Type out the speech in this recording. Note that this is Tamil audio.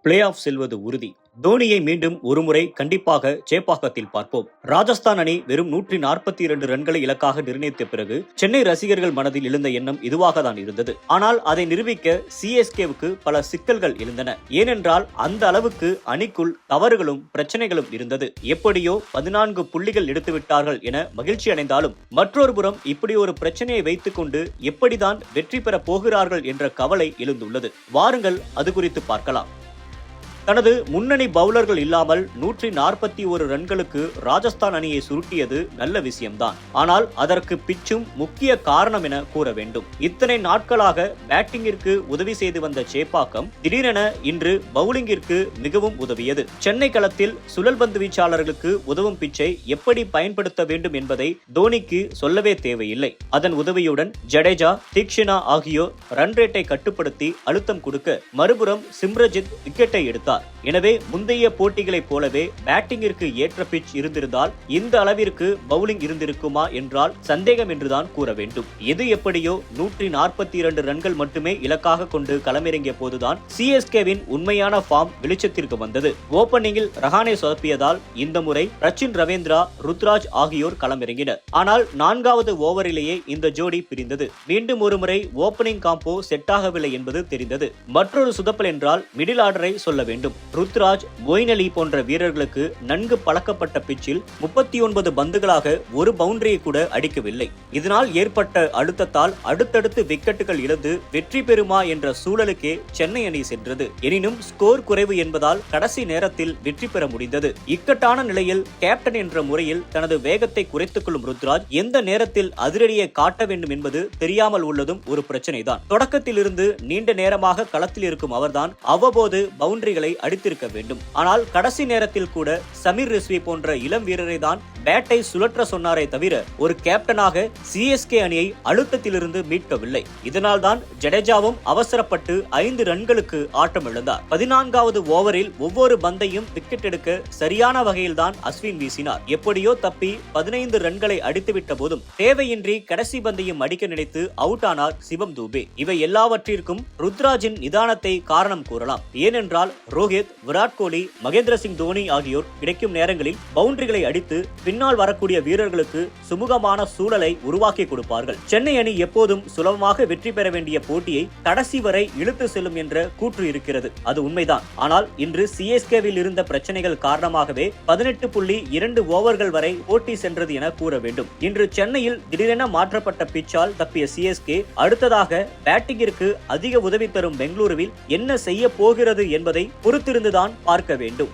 பிளே ஆஃப் செல்வது உறுதி. தோனியை மீண்டும் ஒருமுறை கண்டிப்பாக சேப்பாக்கத்தில் பார்ப்போம். ராஜஸ்தான் அணி வெறும் 142 ரன்களை இலக்காக நிர்ணயித்த பிறகு சென்னை ரசிகர்கள் மனதில் எழுந்த எண்ணம் இதுவாக தான் இருந்தது. ஆனால் அதை நிரூபிக்க சிஎஸ்கேவுக்கு பல சிக்கல்கள் இருந்தன. ஏனென்றால் அந்த அளவுக்கு அணிக்குள் தவறுகளும் பிரச்சனைகளும் இருந்தது. எப்படியோ 14 புள்ளிகள் எடுத்துவிட்டார்கள் என மகிழ்ச்சி அடைந்தாலும் மற்றொரு புறம் இப்படி ஒரு பிரச்சனையை வைத்துக் கொண்டு எப்படிதான் வெற்றி பெற போகிறார்கள் என்ற கவலை எழுந்துள்ளது. வாருங்கள் அது குறித்து பார்க்கலாம். தனது முன்னணி பவுலர்கள் இல்லாமல் 141 ரன்களுக்கு ராஜஸ்தான் அணியை சுருட்டியது நல்ல விஷயம்தான். ஆனால் அதற்கு பிச்சும் முக்கிய காரணம் என கூற வேண்டும். இத்தனை நாட்களாக பேட்டிங்கிற்கு உதவி செய்து வந்த சேப்பாக்கம் திடீரென இன்று பவுலிங்கிற்கு மிகவும் உதவியது. சென்னை களத்தில் சுழல் பந்து வீச்சாளர்களுக்கு உதவும் பிச்சை எப்படி பயன்படுத்த வேண்டும் என்பதை தோனிக்கு சொல்லவே தேவையில்லை. அதன் உதவியுடன் ஜடேஜா, தீக்ஷனா ஆகியோர் ரன் ரேட்டை கட்டுப்படுத்தி அழுத்தம் கொடுக்க மறுபுறம் சிம்ரஜித் விக்கெட்டை எடுத்தார். எனவே முந்தைய போட்டிகளைப் போலவே பேட்டிங்கிற்கு ஏற்ற பிட்ச் இருந்திருந்தால் இந்த அளவிற்கு பவுலிங் இருந்திருக்குமா என்றால் சந்தேகம் என்றுதான் கூற வேண்டும். எது எப்படியோ 142 ரன்கள் மட்டுமே இலக்காக கொண்டு களமிறங்கிய போதுதான் சிஎஸ்கேவின் உண்மையான ஃபார்ம் வெளிச்சத்திற்கு வந்தது. ஓபனிங்கில் ரஹானே சொதப்பியதால் இந்த முறை ரச்சின் ரவீந்திரா, ருத்ராஜ் ஆகியோர் களமிறங்கினர். ஆனால் 4வது ஓவரிலேயே இந்த ஜோடி பிரிந்தது. மீண்டும் ஒருமுறை ஓபனிங் காம்போ செட் ஆகவில்லை என்பது தெரிந்தது. மற்றொரு சுதப்பல் என்றால் மிடில் ஆர்டரை சொல்ல வேண்டும். ருத்ராஜ், மொயின் அலி போன்ற வீரர்களுக்கு நன்கு பழக்கப்பட்ட பிச்சில் 39 பந்துகளாக ஒரு பவுண்டரியை கூட அடிக்கவில்லை. இதனால் ஏற்பட்ட அழுத்தத்தால் அடுத்தடுத்து விக்கெட்டுகள் இழந்து வெற்றி பெறுமா என்ற சூழலுக்கே சென்னை அணி சென்றது. எனினும் ஸ்கோர் குறைவு என்பதால் கடைசி நேரத்தில் வெற்றி பெற முடிந்தது. இக்கட்டான நிலையில் கேப்டன் என்ற முறையில் தனது வேகத்தை குறைத்துக் கொள்ளும் ருத்ராஜ் எந்த நேரத்தில் அதிரடியை காட்ட வேண்டும் என்பது தெரியாமல் உள்ளதும் ஒரு பிரச்சனைதான். தொடக்கத்தில் இருந்து நீண்ட நேரமாக களத்தில் இருக்கும் அவர்தான் அவ்வப்போது பவுண்டரிகளை அடித்திருக்க வேண்டும். ஆனால் கடைசி நேரத்தில் கூட சமீர் ரிஸ்வி போன்ற இளம் வீரரை தான் பேட்டை சுழற்ற சொன்னாரே தவிர ஒரு கேப்டனாக சிஎஸ்கே அணியை அழுத்தத்திலிருந்து மீட்கவில்லை. இதனால் தான் ஜடேஜாவும் அவசரப்பட்டு 5 ரன்களுக்கு ஆட்டம் இழந்தார். 14வது ஓவரில் ஒவ்வொரு பந்தையும் விக்கெட் எடுக்க சரியான வகையில் தான் அஸ்வின் வீசினார். எப்படியோ தப்பி 15 ரன்களை அடித்துவிட்ட போதும் தேவையின்றி கடைசி பந்தையும் அடிக்க நினைத்து அவுட் ஆனார் சிவம் தூபே. இவை எல்லாவற்றிற்கும் ருத்ராஜின் நிதானத்தை காரணம் கூறலாம். ஏனென்றால் ரோஹித், விராட் கோலி, மகேந்திர சிங் தோனி ஆகியோர் கிடைக்கும் நேரங்களில் பவுண்டரிகளை அடித்து பின்னால் வரக்கூடிய வீரர்களுக்கு சுமூகமான சூழலை உருவாக்கி கொடுப்பார்கள். சென்னை அணி எப்போதும் சுலபமாக வெற்றி பெற வேண்டிய போட்டியை கடைசி வரை இழுத்து செல்லும் என்ற கூற்று இருக்கிறது. அது உண்மைதான். ஆனால் இன்று சிஎஸ்கேவில் இருந்த பிரச்சனைகள் காரணமாகவே 18.2 ஓவர்கள் வரை போட்டி சென்றது என கூற வேண்டும். இன்று சென்னையில் திடீரென மாற்றப்பட்ட பிச்சால் தப்பிய சிஎஸ்கே அடுத்ததாக பேட்டிங்கிற்கு அதிக உதவி தரும் பெங்களூருவில் என்ன செய்ய போகிறது என்பதை பொறுத்திருந்துதான் பார்க்க வேண்டும்.